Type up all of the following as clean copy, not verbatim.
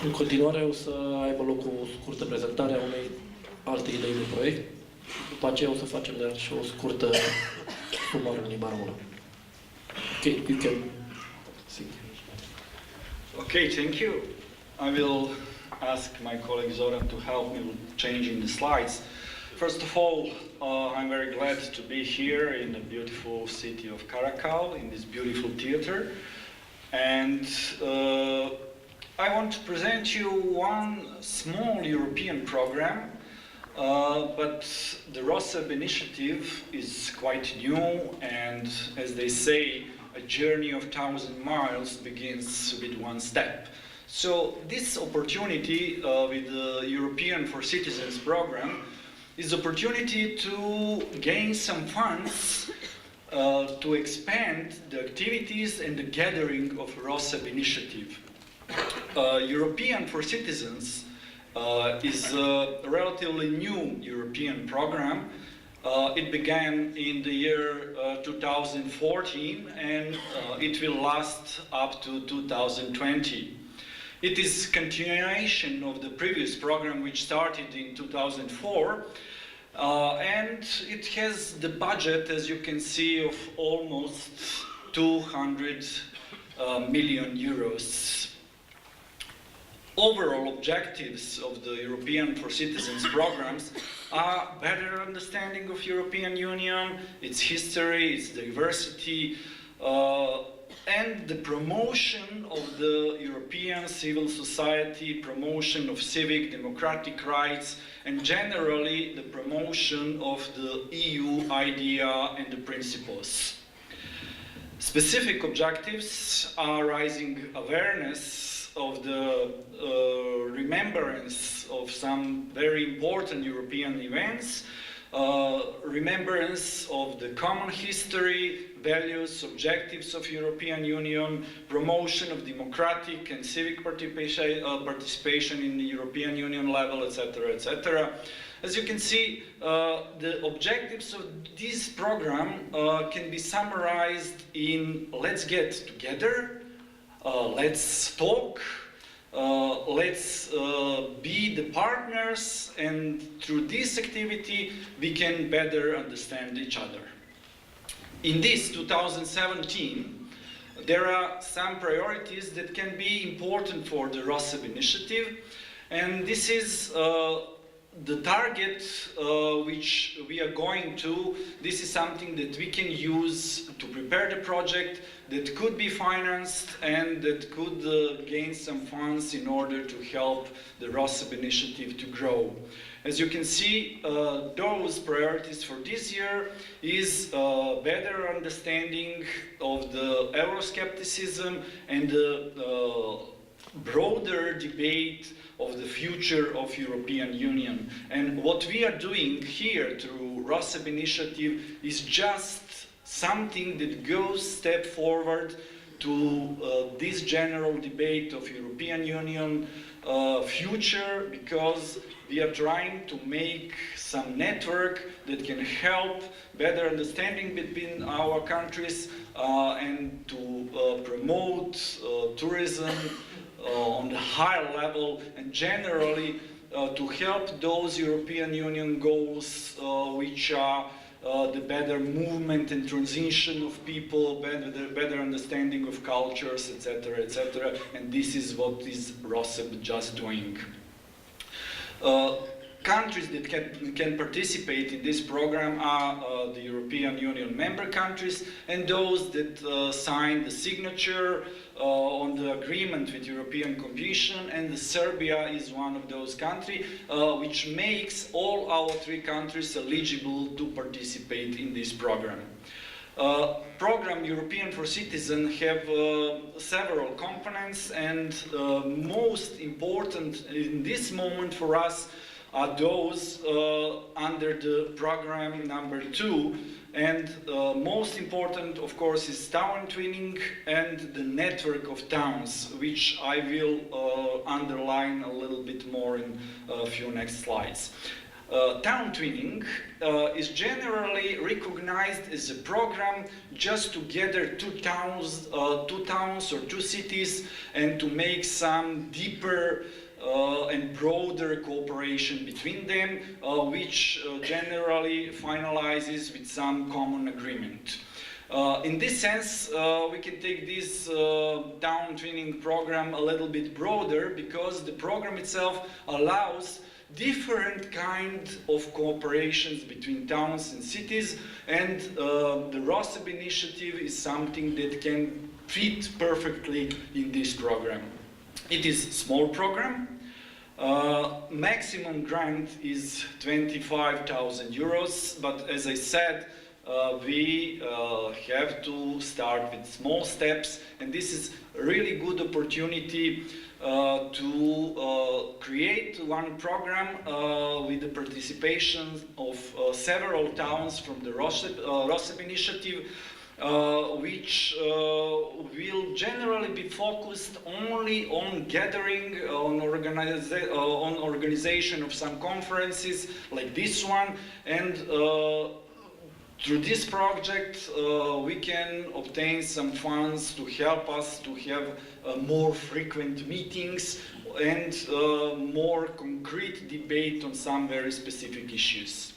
În continuare o să aibă loc o scurtă prezentare a unei alte idei de proiect. După aceea o să facem și o scurtă sumar în limba română. Okay, you can sing. Okay, thank you. I will ask my colleague Zoran to help me with changing the slides. First of all, I'm very glad to be here in the beautiful city of Caracal, in this beautiful theater. And I want to present you one small European program, but the Roseb initiative is quite new, and as they say, a journey of 1,000 miles begins with one step. So this opportunity with the European for Citizens program is opportunity to gain some funds to expand the activities and the gathering of Roseb initiative. European for Citizens is a relatively new European program. It began in the year 2014 and it will last up to 2020. It is continuation of the previous program which started in 2004 and it has the budget, as you can see, of almost 200 million euros. Overall objectives of the European for Citizens programs are better understanding of European Union, its history, its diversity, and the promotion of the European civil society, promotion of civic democratic rights, and generally the promotion of the EU idea and the principles. Specific objectives are raising awareness of the remembrance of some very important European events, remembrance of the common history, values, objectives of European Union, promotion of democratic and civic participation in the European Union level, etc., etc. As you can see, the objectives of this program can be summarized in let's get together, let's talk, let's be the partners, and through this activity we can better understand each other. In this 2017, there are some priorities that can be important for the Roseb initiative, and this is the target which we are going to. This is something that we can use to prepare the project, that could be financed and that could gain some funds in order to help the Roseb initiative to grow. As you can see, those priorities for this year is better understanding of the Euroscepticism and the broader debate of the future of European Union. And what we are doing here through Roseb initiative is just something that goes step forward to this general debate of European Union future, because we are trying to make some network that can help better understanding between our countries and to promote tourism on the high level, and generally to help those European Union goals which are the better movement and transition of people, better understanding of cultures, etc., etc. And this is what is Roseb just doing. Countries that can participate in this program are the European Union member countries and those that signed the signature on the agreement with European Commission, and Serbia is one of those countries, which makes all our three countries eligible to participate in this program. Program European for Citizens have several components, and most important in this moment for us are those under the program number 2, and most important, of course, is town twinning and the network of towns, which I will underline a little bit more in a few next slides. town twinning is generally recognized as a program just to gather two towns or two cities and to make some deeper and broader cooperation between them, which generally finalizes with some common agreement. In this sense, we can take this town twinning program a little bit broader, because the program itself allows different kind of cooperations between towns and cities, and the Roseb initiative is something that can fit perfectly in this program. It is a small program. Maximum grant is 25,000 euros, but as I said, we have to start with small steps, and this is a really good opportunity to create one program with the participation of several towns from the Roseb initiative, which will generally be focused only on gathering, on organization of some conferences like this one, and through this project we can obtain some funds to help us to have more frequent meetings and more concrete debate on some very specific issues.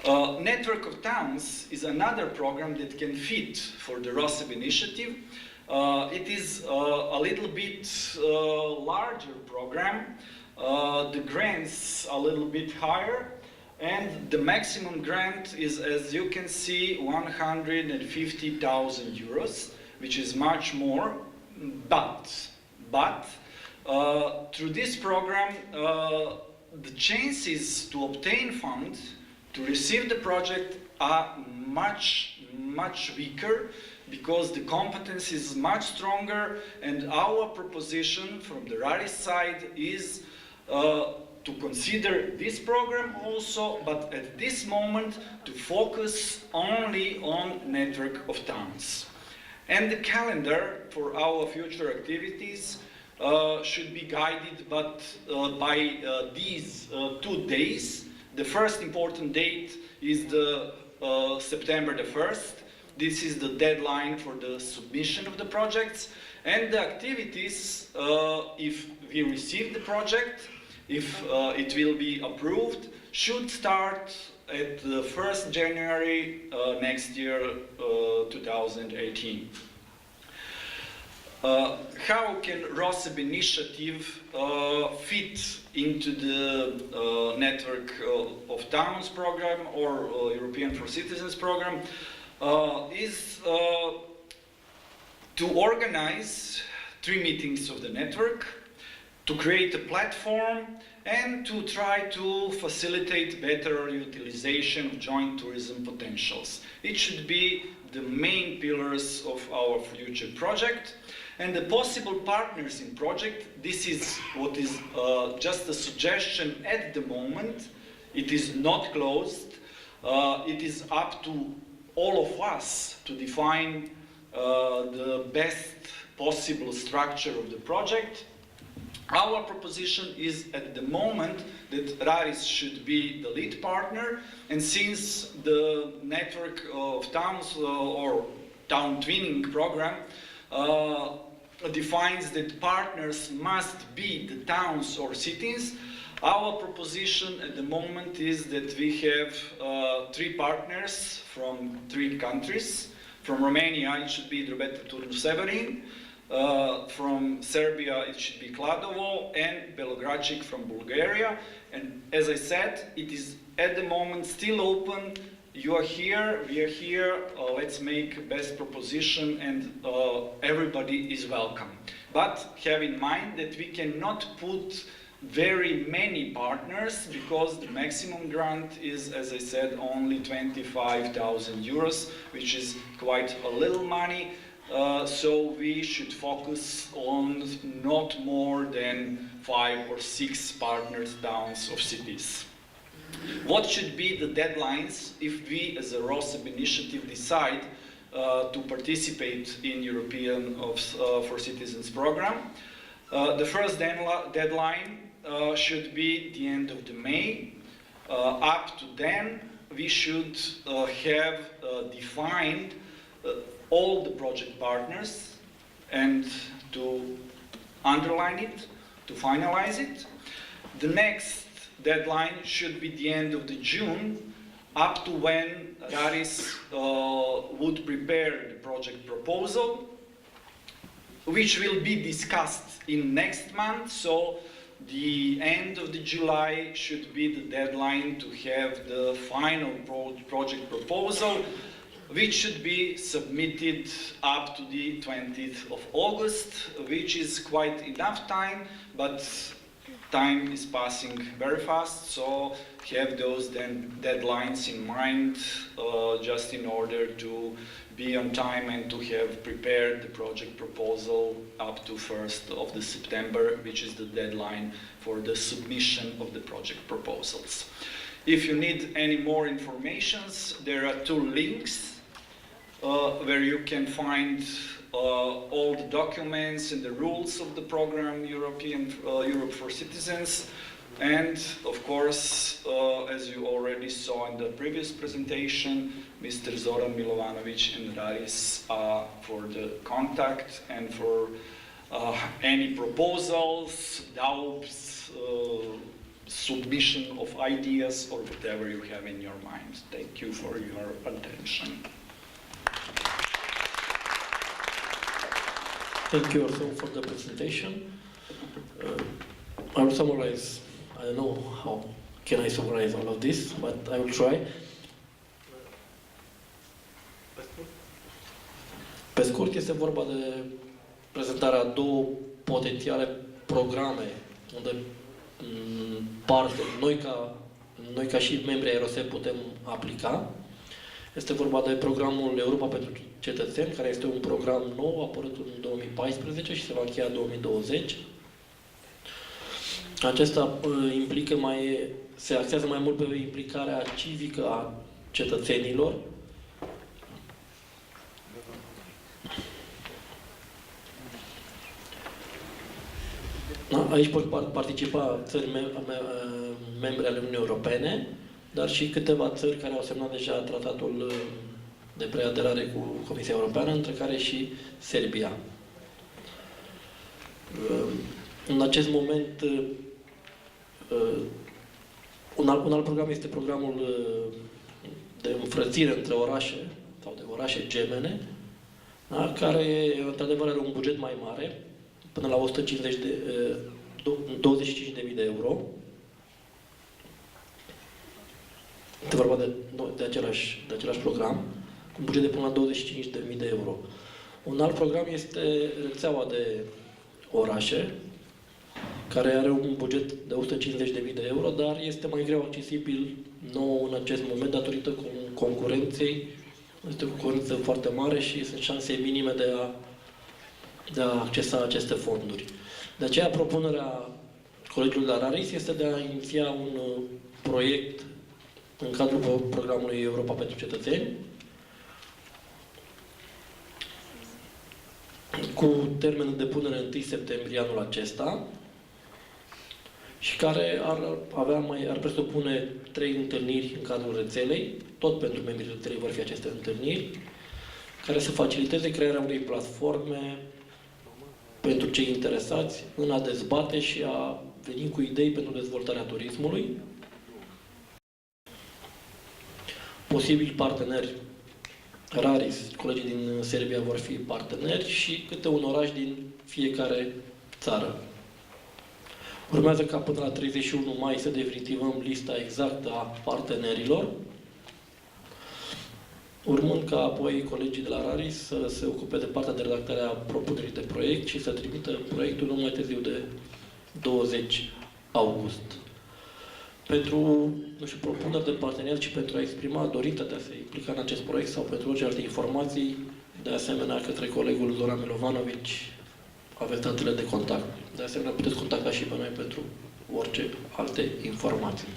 Network of Towns is another program that can fit for the Roseb initiative. It is a little bit larger program. The grants a little bit higher, and the maximum grant is, as you can see, 150,000 euros, which is much more. But through this program, the chances to obtain funds to receive the project are much weaker, because the competence is much stronger, and our proposition from the RADU side is to consider this program also, but at this moment to focus only on network of towns. And the calendar for our future activities should be guided by these 2 days. The first important date is the September the 1st. This is the deadline for the submission of the projects, and the activities, if we receive the project, if it will be approved, should start at the 1st January next year, 2018. How can Roseb initiative fit into the Network of Towns program or European for Citizens program? Is to organize 3 meetings of the network, to create a platform, and to try to facilitate better utilization of joint tourism potentials. It should be the main pillars of our future project. And the possible partners in project, this is what is just a suggestion at the moment. It is not closed. It is up to all of us to define the best possible structure of the project. Our proposition is at the moment that RADU should be the lead partner, and since the network of towns or town twinning program defines that partners must be the towns or cities, our proposition at the moment is that we have 3 partners from 3 countries. From Romania it should be Severin. From Serbia it should be Kladovo, and Belogradčik from Bulgaria. And as I said, it is at the moment still open. You are here, we are here, let's make best proposition, and everybody is welcome. But have in mind that we cannot put very many partners, because the maximum grant is, as I said, only 25,000 euros, which is quite a little money. So we should focus on not more than 5 or 6 partners, towns or cities. What should be the deadlines if we as a Roseb initiative decide to participate in European for Citizens program? The first deadline should be the end of May. Up to then, we should have defined all the project partners, and to underline it, to finalize it. The next deadline should be the end of the June, up to when RARIS would prepare the project proposal, which will be discussed in next month. So the end of the July should be the deadline to have the final project proposal, which should be submitted up to the 20th of August, which is quite enough time, but time is passing very fast, so have those then deadlines in mind, just in order to be on time and to have prepared the project proposal up to 1st of the September, which is the deadline for the submission of the project proposals. If you need any more information, there are 2 links where you can find all the documents and the rules of the program Europe for Citizens. And of course, as you already saw in the previous presentation, Mr. Zoran Milovanovic and RARIS for the contact and for any proposals, doubts, submission of ideas, or whatever you have in your mind. Thank you for your attention. Thank you also for the presentation. I will summarize. I don't know how can I summarize all of this, but I will try. Pe scurt, este vorba de prezentarea a 2 potențiale programe unde noi ca și membri ai Roseb putem aplica. Este vorba de programul Europa pentru cetățeni, care este un program nou, apărut în 2014 și se va încheia în 2020. Acesta se axează mai mult pe implicarea civică a cetățenilor. Aici pot participa țări membre ale Uniunii Europene, dar și câteva țări care au semnat deja tratatul de preaderare cu Comisia Europeană, între care și Serbia. În acest moment, un alt program este programul de înfrățire între orașe, sau de orașe gemene, da? Care, într-adevăr, are un buget mai mare, până la 25.000 de euro. Este vorba de același program, cu un buget de până la 25.000 de euro. Un alt program este rețeaua de orașe, care are un buget de 150.000 de euro, dar este mai greu accesibil nou în acest moment datorită concurenței. Este o concurență foarte mare și sunt șanse minime de a accesa aceste fonduri. De aceea, propunerea colegiului de la RARIS este de a iniția un proiect în cadrul programului Europa pentru cetățeni, cu termenul de punere 1 septembrie anul acesta, și care ar presupune 3 întâlniri în cadrul rețelei, tot pentru membrii rețelei vor fi aceste întâlniri, care să faciliteze crearea unei platforme pentru cei interesați în a dezbate și a veni cu idei pentru dezvoltarea turismului. Posibili parteneri RARIS, colegii din Serbia vor fi parteneri și câte un oraș din fiecare țară. Urmează ca până la 31 mai să definitivăm lista exactă a partenerilor, urmând ca apoi colegii de la RARIS să se ocupe de partea de redactare a propunerii de proiect și să trimită proiectul nu mai târziu de 20 august. Pentru, propuneri de parteneriat și pentru a exprima dorința de a se implica în acest proiect sau pentru orice alte informații, de asemenea, către colegul Zoran Milovanovic, aveți datele de contact. De asemenea, puteți contacta și pe noi pentru orice alte informații.